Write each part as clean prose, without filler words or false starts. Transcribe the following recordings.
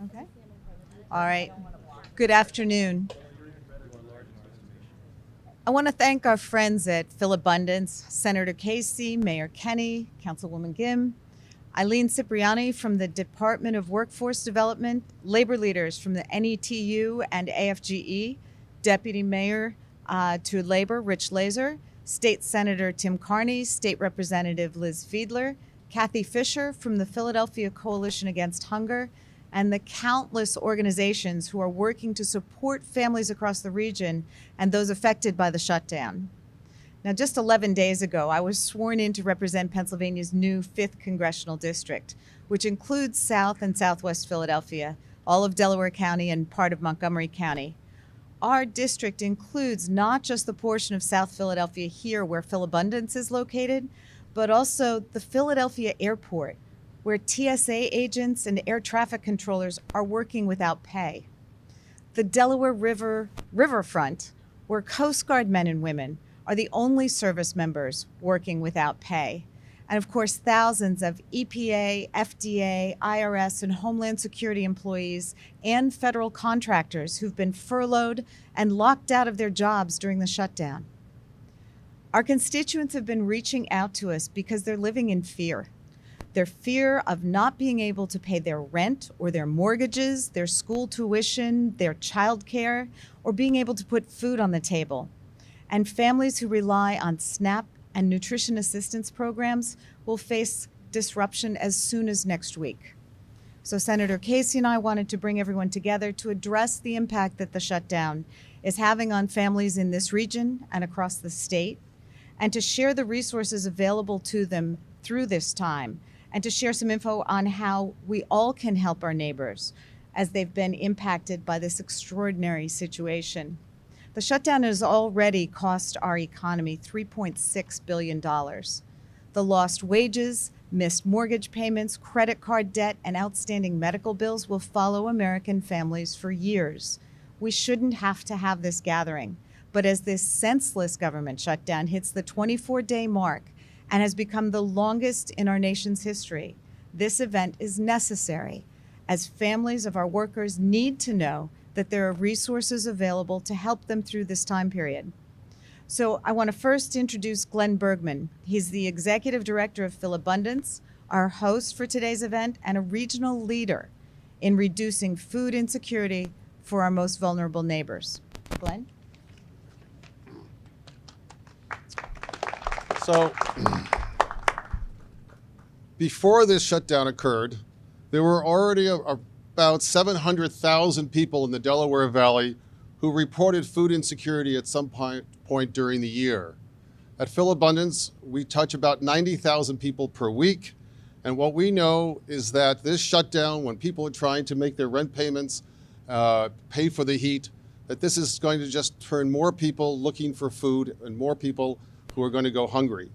Okay. All right. Good afternoon. I want to thank our friends at Philabundance, Senator Casey, Mayor Kenny, Councilwoman Gim, Eileen Cipriani from the Department of Workforce Development, labor leaders from the NETU and AFGE, Deputy Mayor to Labor Rich Laser, State Senator Tim Carney, State Representative Liz Fiedler, Kathy Fisher from the Philadelphia Coalition Against Hunger, and the countless organizations who are working to support families across the region and those affected by the shutdown. Now, just 11 days ago, I was sworn in to represent Pennsylvania's new 5th Congressional District, which includes South and Southwest Philadelphia, all of Delaware County, and part of Montgomery County. Our district includes not just the portion of South Philadelphia here where Philabundance is located, but also the Philadelphia Airport, where TSA agents and air traffic controllers are working without pay. The Delaware Riverfront, where Coast Guard men and women are the only service members working without pay. And of course, thousands of EPA, FDA, IRS, and Homeland Security employees and federal contractors who've been furloughed and locked out of their jobs during the shutdown. Our constituents have been reaching out to us because they're living in fear. Their fear of not being able to pay their rent or their mortgages, their school tuition, their childcare, or being able to put food on the table. And families who rely on SNAP and nutrition assistance programs will face disruption as soon as next week. So Senator Casey and I wanted to bring everyone together to address the impact that the shutdown is having on families in this region and across the state, and to share the resources available to them through this time, and to share some info on how we all can help our neighbors as they've been impacted by this extraordinary situation. The shutdown has already cost our economy $3.6 billion. The lost wages, missed mortgage payments, credit card debt, and outstanding medical bills will follow American families for years. We shouldn't have to have this gathering, but as this senseless government shutdown hits the 24-day mark, and has become the longest in our nation's history, this event is necessary, as families of our workers need to know that there are resources available to help them through this time period. So I want to first introduce Glenn Bergman. He's the Executive Director of Philabundance, our host for today's event, and a regional leader in reducing food insecurity for our most vulnerable neighbors. Glenn? So, before this shutdown occurred, there were already about 700,000 people in the Delaware Valley who reported food insecurity at some point during the year. At Philabundance, we touch about 90,000 people per week, and what we know is that this shutdown, when people are trying to make their rent payments, pay for the heat, that this is going to just turn more people looking for food and more people who are going to go hungry.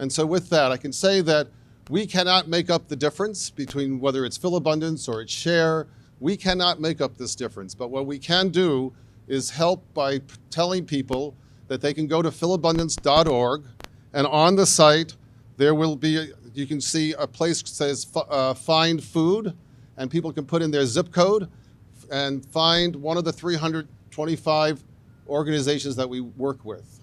And so with that, I can say that we cannot make up the difference between whether it's Philabundance or it's Share. We cannot make up this difference. But what we can do is help by telling people that they can go to philabundance.org, and on the site there will be, you can see a place that says find food, and people can put in their zip code and find one of the 325 organizations that we work with.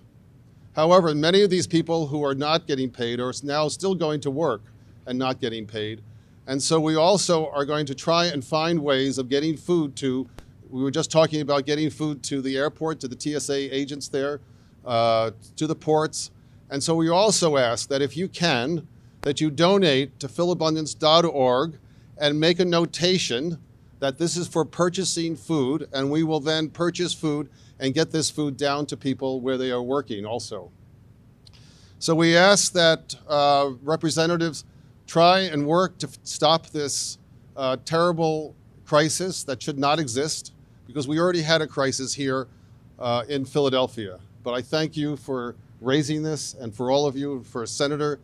However, many of these people who are not getting paid are now still going to work and not getting paid. And so we also are going to try and find ways of getting food to, we were just talking about getting food to the airport, to the TSA agents there, to the ports. And so we also ask that if you can, that you donate to philabundance.org and make a notation that this is for purchasing food, and we will then purchase food and get this food down to people where they are working also. So we ask that representatives try and work to stop this terrible crisis that should not exist, because we already had a crisis here in Philadelphia. But I thank you for raising this, and for all of you, for Senator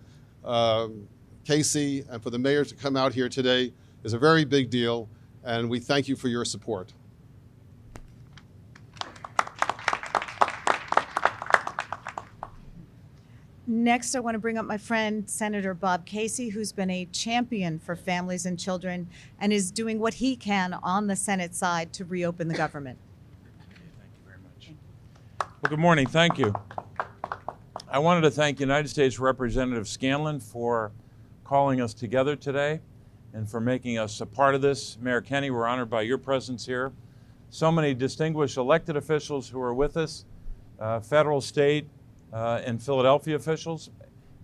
Casey, and for the mayor to come out here today is a very big deal, and we thank you for your support. Next, I want to bring up my friend, Senator Bob Casey, who's been a champion for families and children and is doing what he can on the Senate side to reopen the government. Thank you very much. Well, good morning. Thank you. I wanted to thank United States Representative Scanlon for calling us together today and for making us a part of this. Mayor Kenney, we're honored by your presence here. So many distinguished elected officials who are with us, federal, state, and Philadelphia officials.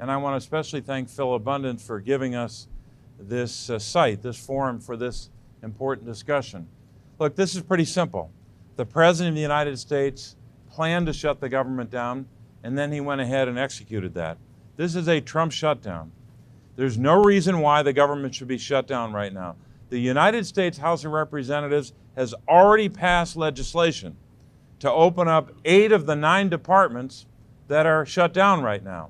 And I want to especially thank Philabundance for giving us this site, this forum for this important discussion. Look, this is pretty simple. The President of the United States planned to shut the government down, and then he went ahead and executed that. This is a Trump shutdown. There's no reason why the government should be shut down right now. The United States House of Representatives has already passed legislation to open up 8 of the 9 departments that are shut down right now.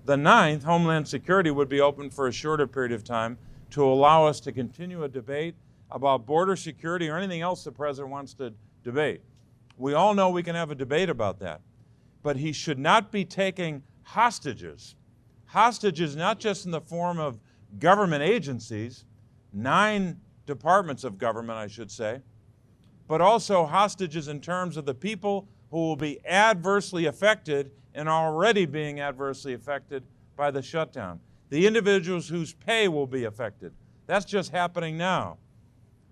The 9th, Homeland Security, would be open for a shorter period of time to allow us to continue a debate about border security or anything else the President wants to debate. We all know we can have a debate about that. But he should not be taking hostages. Hostages not just in the form of government agencies, 9 departments of government, I should say, but also hostages in terms of the people who will be adversely affected and already being adversely affected by the shutdown. The individuals whose pay will be affected. That's just happening now.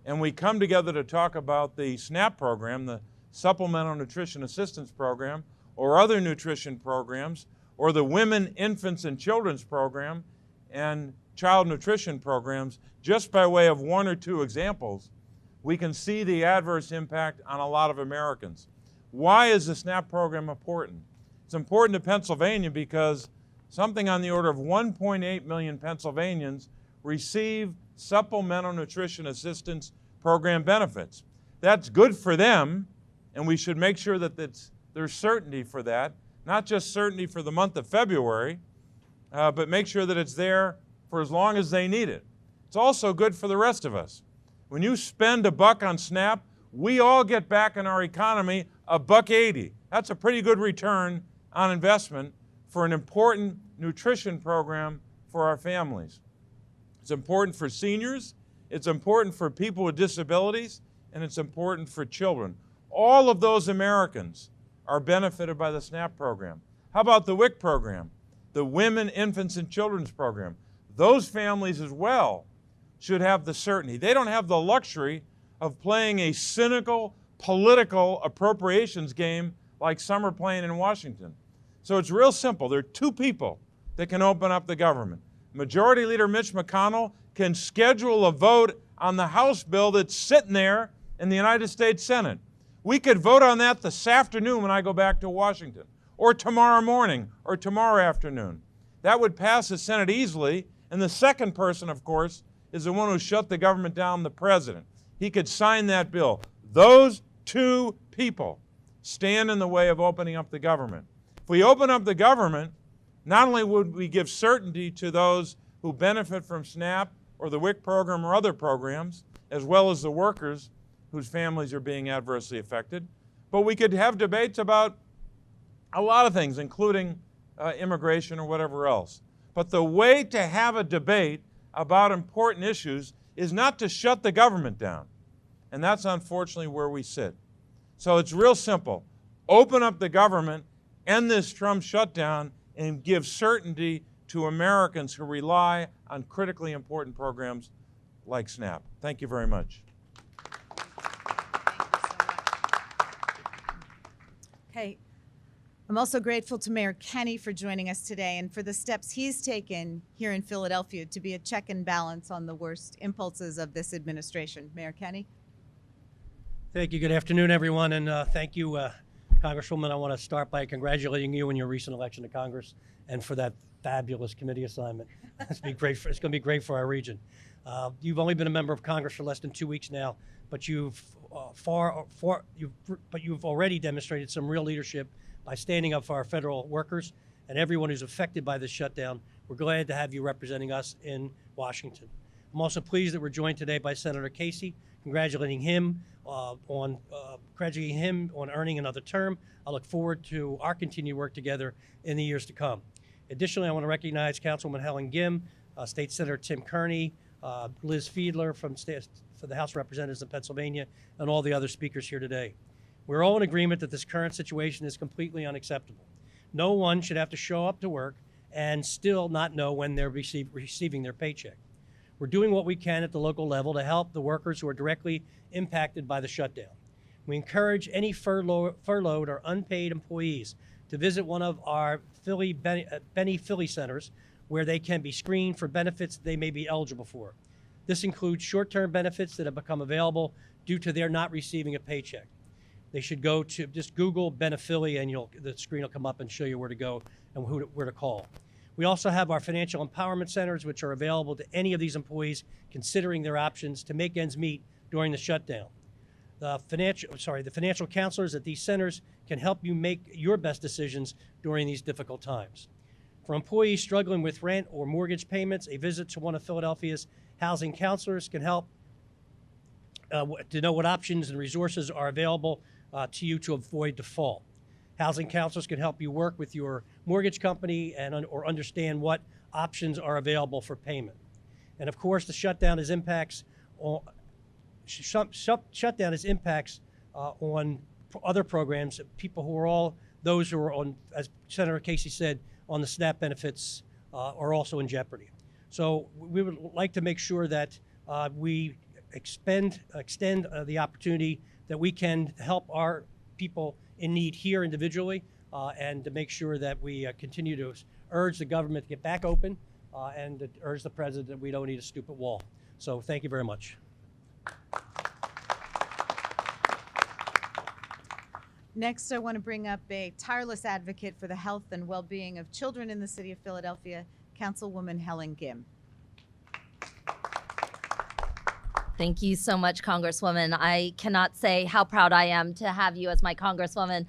And we come together to talk about the SNAP program, the Supplemental Nutrition Assistance Program, or other nutrition programs, or the Women, Infants, and Children's Program, and child nutrition programs, just by way of 1 or 2 examples, we can see the adverse impact on a lot of Americans. Why is the SNAP program important? It's important to Pennsylvania because something on the order of 1.8 million Pennsylvanians receive Supplemental Nutrition Assistance Program benefits. That's good for them, and we should make sure that there's certainty for that, not just certainty for the month of February, but make sure that it's there for as long as they need it. It's also good for the rest of us. When you spend $1 on SNAP, we all get back in our economy $1.80. That's a pretty good return on investment for an important nutrition program for our families. It's important for seniors, it's important for people with disabilities, and it's important for children. All of those Americans are benefited by the SNAP program. How about the WIC program, the Women, Infants, and Children's Program? Those families as well should have the certainty. They don't have the luxury of playing a cynical political appropriations game like some are playing in Washington. So it's real simple. There are 2 people that can open up the government. Majority Leader Mitch McConnell can schedule a vote on the House bill that's sitting there in the United States Senate. We could vote on that this afternoon when I go back to Washington, or tomorrow morning, or tomorrow afternoon. That would pass the Senate easily, and the second person, of course, is the one who shut the government down, the President. He could sign that bill. Those 2 people stand in the way of opening up the government. If we open up the government, not only would we give certainty to those who benefit from SNAP or the WIC program or other programs, as well as the workers whose families are being adversely affected, but we could have debates about a lot of things, including immigration or whatever else. But the way to have a debate about important issues is not to shut the government down. And that's unfortunately where we sit. So it's real simple. Open up the government, end this Trump shutdown, and give certainty to Americans who rely on critically important programs like SNAP. Thank you very much. Okay. I'm also grateful to Mayor Kenney for joining us today and for the steps he's taken here in Philadelphia to be a check and balance on the worst impulses of this administration. Mayor Kenney? Thank you. Good afternoon, everyone, and thank you, Congresswoman. I want to start by congratulating you on your recent election to Congress and for that fabulous committee assignment. It's going to be great for our region. You've only been a member of Congress for less than 2 weeks now, but you've already demonstrated some real leadership by standing up for our federal workers and everyone who's affected by this shutdown. We're glad to have you representing us in Washington. I'm also pleased that we're joined today by Senator Casey, congratulating him on earning another term. I look forward to our continued work together in the years to come. Additionally, I want to recognize Councilwoman Helen Gim, State Senator Tim Kearney, Liz Fiedler for the House of Representatives of Pennsylvania, and all the other speakers here today. We're all in agreement that this current situation is completely unacceptable. No one should have to show up to work and still not know when they're receiving their paycheck. We're doing what we can at the local level to help the workers who are directly impacted by the shutdown. We encourage any furloughed or unpaid employees to visit one of our Benny Philly centers where they can be screened for benefits they may be eligible for. This includes short-term benefits that have become available due to their not receiving a paycheck. They should go to just Google Benephilly and the screen will come up and show you where to go and where to call. We also have our financial empowerment centers, which are available to any of these employees considering their options to make ends meet during the shutdown. The financial counselors at these centers can help you make your best decisions during these difficult times. For employees struggling with rent or mortgage payments, a visit to one of Philadelphia's housing counselors can help to know what options and resources are available to you to avoid default. Housing counselors can help you work with your mortgage company or understand what options are available for payment. And of course, the shutdown has impacts on other programs. People who are those who are on, as Senator Casey said, on the SNAP benefits are also in jeopardy. So we would like to make sure that we extend the opportunity that we can help our people in need here individually, and to make sure that we continue to urge the government to get back open and to urge the president that we don't need a stupid wall. So thank you very much. Next, I want to bring up a tireless advocate for the health and well-being of children in the city of Philadelphia, Councilwoman Helen Gim. Thank you so much, Congresswoman. I cannot say how proud I am to have you as my Congresswoman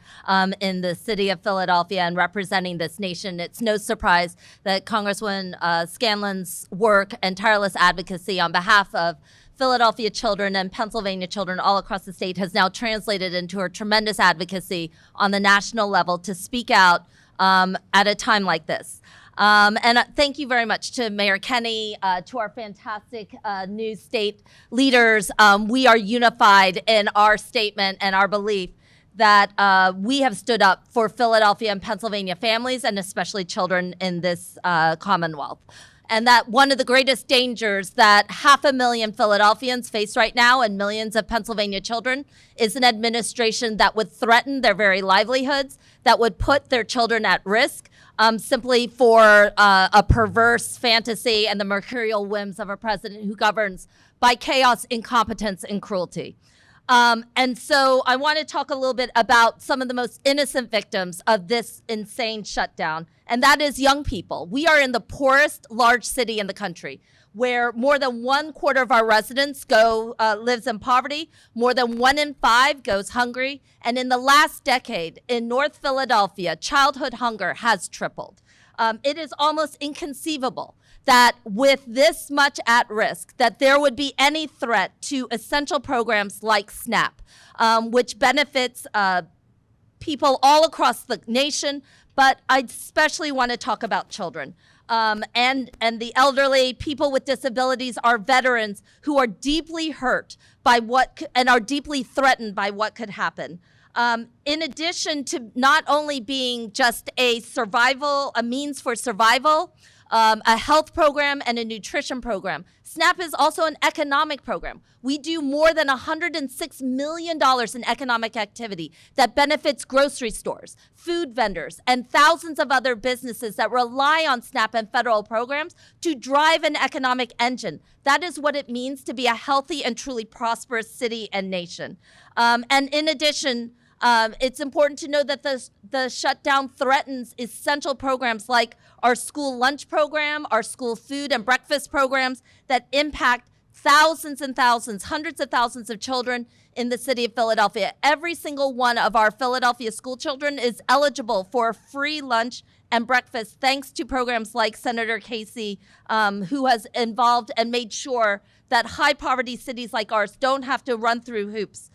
in the city of Philadelphia and representing this nation. It's no surprise that Congresswoman Scanlon's work and tireless advocacy on behalf of Philadelphia children and Pennsylvania children all across the state has now translated into her tremendous advocacy on the national level to speak out at a time like this. And thank you very much to Mayor Kenny, to our fantastic new state leaders. We are unified in our statement and our belief that we have stood up for Philadelphia and Pennsylvania families and especially children in this Commonwealth. And that one of the greatest dangers that 500,000 Philadelphians face right now and millions of Pennsylvania children is an administration that would threaten their very livelihoods, that would put their children at risk simply for a perverse fantasy and the mercurial whims of a president who governs by chaos, incompetence, and cruelty. And so I want to talk a little bit about some of the most innocent victims of this insane shutdown, and that is young people. We are in the poorest large city in the country, where more than 1/4 of our residents lives in poverty, more than 1 in 5 goes hungry, and in the last decade in North Philadelphia, childhood hunger has tripled. It is almost inconceivable that with this much at risk, that there would be any threat to essential programs like SNAP, which benefits people all across the nation, but I especially want to talk about children. And the elderly, people with disabilities, our veterans who are deeply hurt by and are deeply threatened by what could happen. In addition to not only being just a means for survival, a health program and a nutrition program, SNAP is also an economic program. We do more than $106 million in economic activity that benefits grocery stores, food vendors, and thousands of other businesses that rely on SNAP and federal programs to drive an economic engine. That is what it means to be a healthy and truly prosperous city and nation. And in addition, it's important to know that the shutdown threatens essential programs like our school lunch program, our school food and breakfast programs that impact thousands and thousands, hundreds of thousands of children in the city of Philadelphia. Every single one of our Philadelphia school children is eligible for free lunch and breakfast thanks to programs like Senator Casey, who has involved and made sure that high poverty cities like ours don't have to run through hoops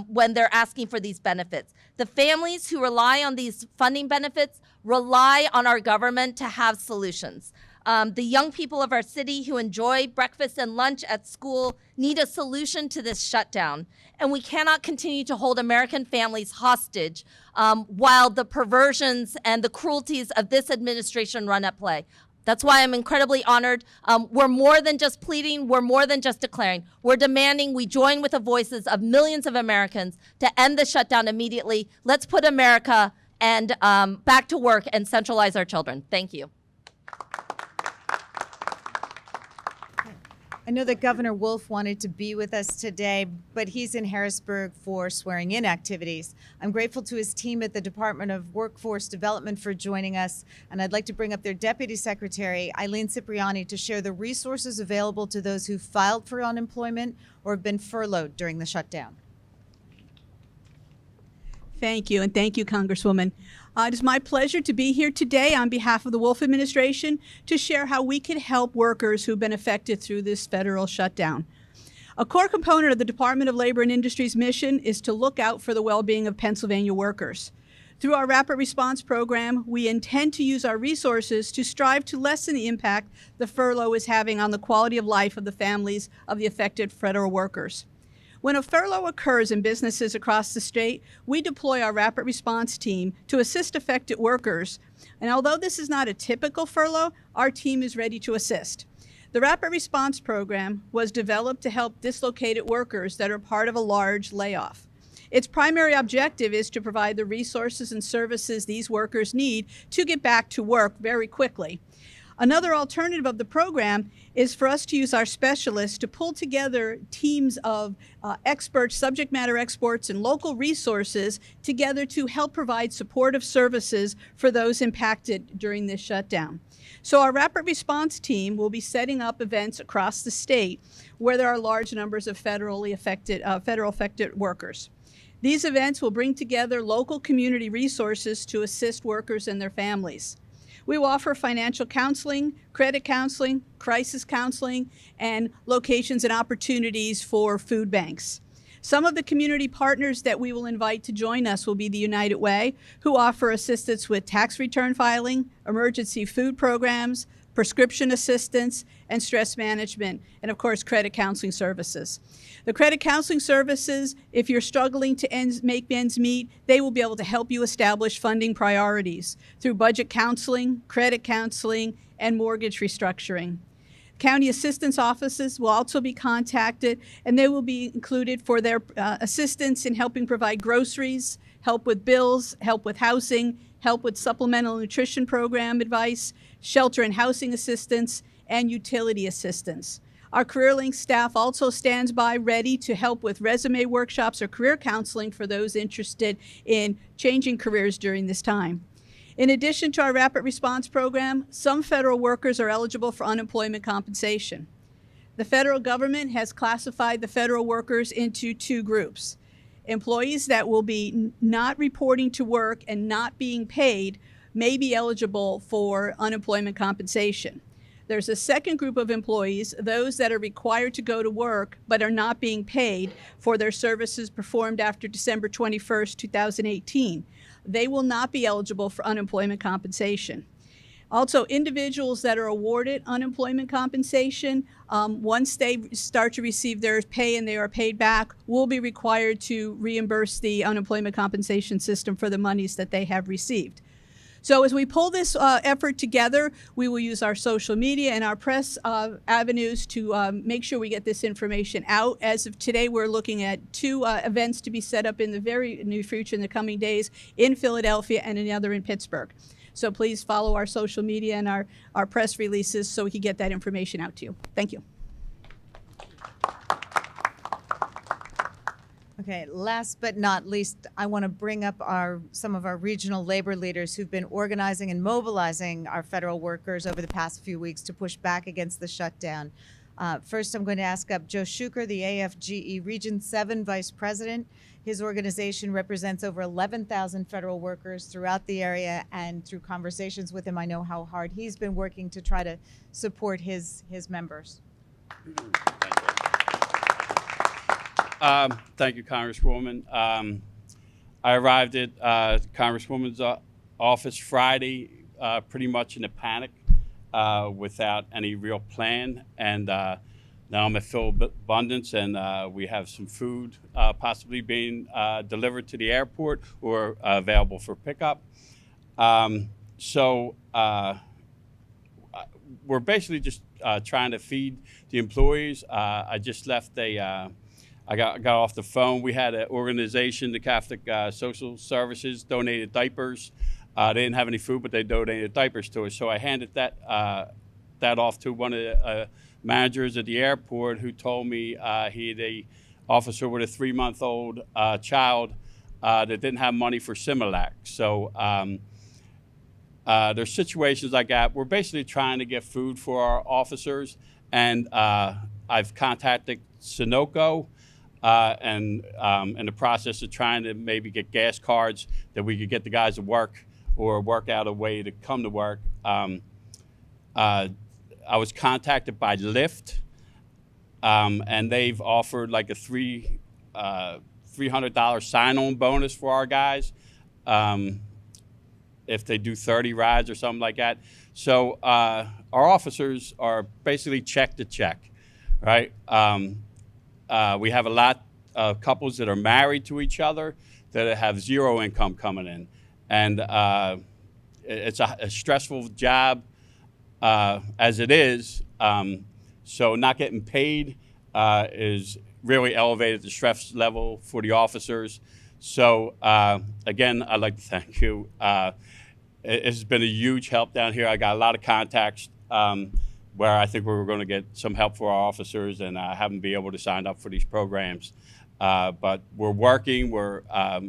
when they're asking for these benefits. The families who rely on these funding benefits rely on our government to have solutions. The young people of our city who enjoy breakfast and lunch at school need a solution to this shutdown. And we cannot continue to hold American families hostage while the perversions and the cruelties of this administration run at play. That's why I'm incredibly honored. We're more than just pleading. We're more than just declaring. We're demanding we join with the voices of millions of Americans to end the shutdown immediately. Let's put America and back to work and centralize our children. Thank you. I know that Governor Wolf wanted to be with us today, but he's in Harrisburg for swearing-in activities. I'm grateful to his team at the Department of Workforce Development for joining us, and I'd like to bring up their Deputy Secretary, Eileen Cipriani, to share the resources available to those who filed for unemployment or have been furloughed during the shutdown. Thank you, and thank you, Congresswoman. It is my pleasure to be here today on behalf of the Wolf administration to share how we can help workers who've been affected through this federal shutdown. A core component of the Department of Labor and Industry's mission is to look out for the well-being of Pennsylvania workers. Through our Rapid Response Program, we intend to use our resources to strive to lessen the impact the furlough is having on the quality of life of the families of the affected federal workers. When a furlough occurs in businesses across the state, we deploy our rapid response team to assist affected workers. And although this is not a typical furlough, our team is ready to assist. The Rapid Response Program was developed to help dislocated workers that are part of a large layoff. Its primary objective is to provide the resources and services these workers need to get back to work very quickly. Another alternative of the program is for us to use our specialists to pull together teams of experts, subject matter experts, and local resources together to help provide supportive services for those impacted during this shutdown. So our rapid response team will be setting up events across the state where there are large numbers of federal affected workers. These events will bring together local community resources to assist workers and their families. We will offer financial counseling, credit counseling, crisis counseling, and locations and opportunities for food banks. Some of the community partners that we will invite to join us will be the United Way, who offer assistance with tax return filing, emergency food programs, prescription assistance, and stress management, and of course, credit counseling services. The credit counseling services, if you're struggling to make ends meet, they will be able to help you establish funding priorities through budget counseling, credit counseling, and mortgage restructuring. County assistance offices will also be contacted, and they will be included for their assistance in helping provide groceries, help with bills, help with housing, help with supplemental nutrition program advice, shelter and housing assistance, and utility assistance. Our CareerLink staff also stands by ready to help with resume workshops or career counseling for those interested in changing careers during this time. In addition to our rapid response program, some federal workers are eligible for unemployment compensation. The federal government has classified the federal workers into two groups. Employees that will be not reporting to work and not being paid may be eligible for unemployment compensation. There's a second group of employees, those that are required to go to work but are not being paid for their services performed after December 21st, 2018. They will not be eligible for unemployment compensation. Also, individuals that are awarded unemployment compensation, once they start to receive their pay and they are paid back, will be required to reimburse the unemployment compensation system for the monies that they have received. So as we pull this effort together, we will use our social media and our press avenues to make sure we get this information out. As of today, we're looking at two events to be set up in the very near future in the coming days in Philadelphia and another in Pittsburgh. So please follow our social media and our press releases so we can get that information out to you. Thank you. Okay, last but not least, I want to bring up some of our regional labor leaders who've been organizing and mobilizing our federal workers over the past few weeks to push back against the shutdown. First, I'm going to ask up Joe Schuker, the AFGE Region 7 Vice President. His organization represents over 11,000 federal workers throughout the area, and through conversations with him, I know how hard he's been working to try to support his members. Thank you. Thank you, Congresswoman. I arrived at Congresswoman's office Friday pretty much in a panic without any real plan. And now I'm at Philabundance, and we have some food possibly being delivered to the airport or available for pickup. So we're basically just trying to feed the employees. I just left I got off the phone. We had an organization, the Catholic Social Services, donated diapers. They didn't have any food, but they donated diapers to us. So I handed that off to one of the managers at the airport, who told me he had an officer with a 3-month-old child that didn't have money for Similac. So there's situations like that. We're basically trying to get food for our officers, and I've contacted Sunoco. And in the process of trying to maybe get gas cards that we could get the guys to work, or work out a way to come to work. I was contacted by Lyft, and they've offered like a $300 sign-on bonus for our guys if they do 30 rides or something like that. So our officers are basically check to check, right? We have a lot of couples that are married to each other that have zero income coming in. And it's a stressful job as it is. So not getting paid is really elevated the stress level for the officers. So again, I'd like to thank you. It's been a huge help down here. I got a lot of contacts where I think we were going to get some help for our officers, and I haven't been able to sign up for these programs. But we're working.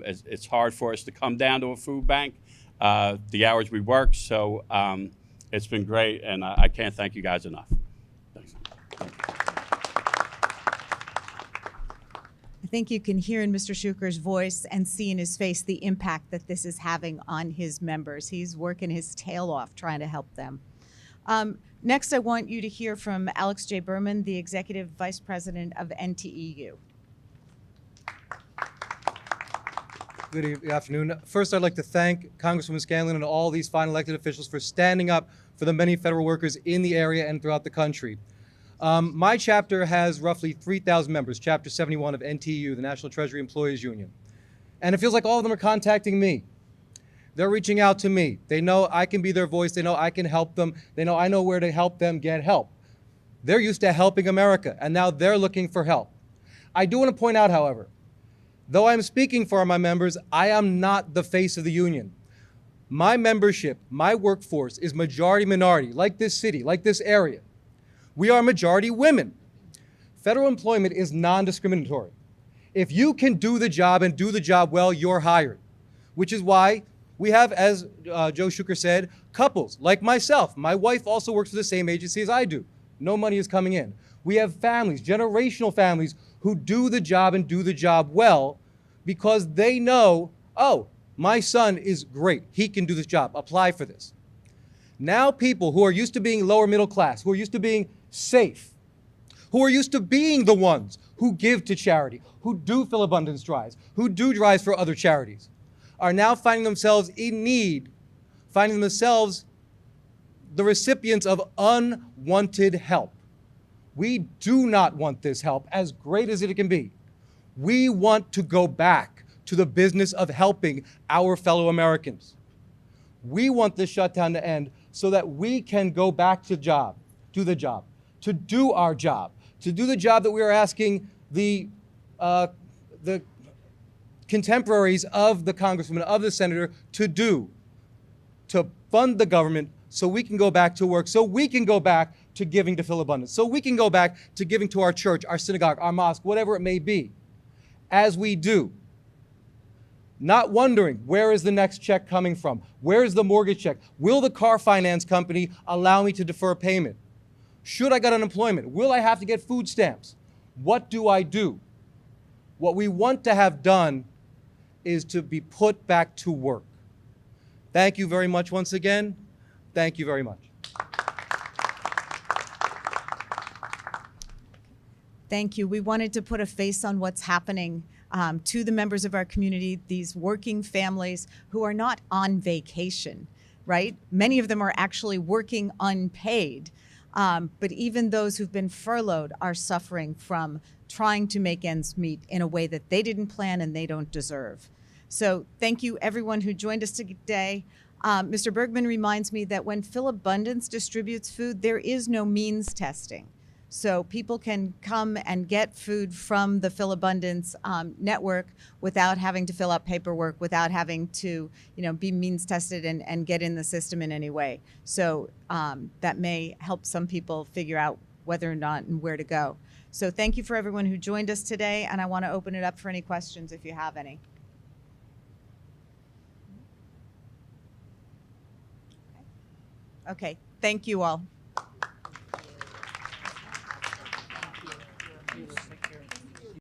It's hard for us to come down to a food bank the hours we work. So it's been great, and I can't thank you guys enough. Thanks. I think you can hear in Mr. Schuker's voice and see in his face the impact that this is having on his members. He's working his tail off trying to help them. Next, I want you to hear from Alex J. Berman, the Executive Vice President of NTEU. Good afternoon. First, I'd like to thank Congresswoman Scanlon and all these fine elected officials for standing up for the many federal workers in the area and throughout the country. My chapter has roughly 3,000 members, Chapter 71 of NTEU, the National Treasury Employees Union. And it feels like all of them are contacting me. They're reaching out to me. They know I can be their voice. They know I can help them. They know I know where to help them get help. They're used to helping America, and now they're looking for help. I do want to point out, however, though I'm speaking for my members, I am not the face of the union. My membership, my workforce is majority minority, like this city, like this area. We are majority women. Federal employment is non-discriminatory. If you can do the job and do the job well, you're hired, which is why we have, as Joe Schuker said, couples like myself. My wife also works for the same agency as I do. No money is coming in. We have families, generational families, who do the job and do the job well because they know, oh, my son is great. He can do this job. Apply for this. Now people who are used to being lower middle class, who are used to being safe, who are used to being the ones who give to charity, who do Philabundance drives, who do drives for other charities, are now finding themselves in need, finding themselves the recipients of unwanted help. We do not want this help, as great as it can be. We want to go back to the business of helping our fellow Americans. We want this shutdown to end so that we can go back to do the job, to do our job, to do the job that we are asking the contemporaries of the congresswoman, of the senator to do, to fund the government so we can go back to work, so we can go back to giving to Philabundance, so we can go back to giving to our church, our synagogue, our mosque, whatever it may be, as we do. Not wondering, where is the next check coming from? Where is the mortgage check? Will the car finance company allow me to defer payment? Should I get unemployment? Will I have to get food stamps? What do I do? What we want to have done is to be put back to work. Thank you very much once again. Thank you very much. Thank you. We wanted to put a face on what's happening to the members of our community, these working families who are not on vacation, right? Many of them are actually working unpaid. But even those who've been furloughed are suffering from trying to make ends meet in a way that they didn't plan and they don't deserve. So thank you, everyone who joined us today. Mr. Bergman reminds me that when Philabundance distributes food, there is no means testing. So people can come and get food from the Philabundance network without having to fill out paperwork, without having to, be means tested and get in the system in any way. So that may help some people figure out whether or not and where to go. So thank you for everyone who joined us today, and I want to open it up for any questions if you have any. Okay, thank you all.